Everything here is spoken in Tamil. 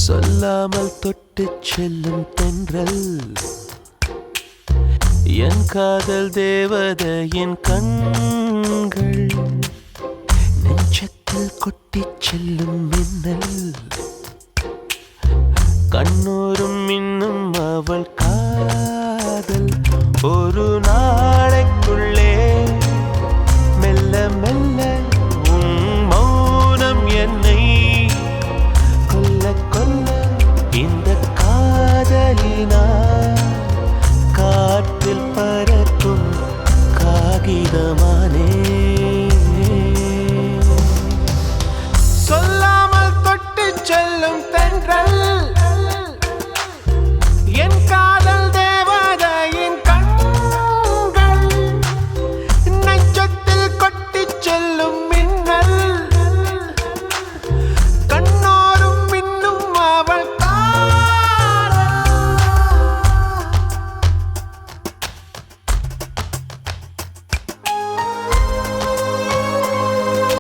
சொல்லாமல் தொட்டுச் செல்லும் தென்றல் என் காதல் தேவதையின் கண்கள் நெஞ்சத்தில் கொட்டிச் செல்லும் மின்னல் கண்ணூரும் இன்னும் அவள் காதல் ஒரு நாளை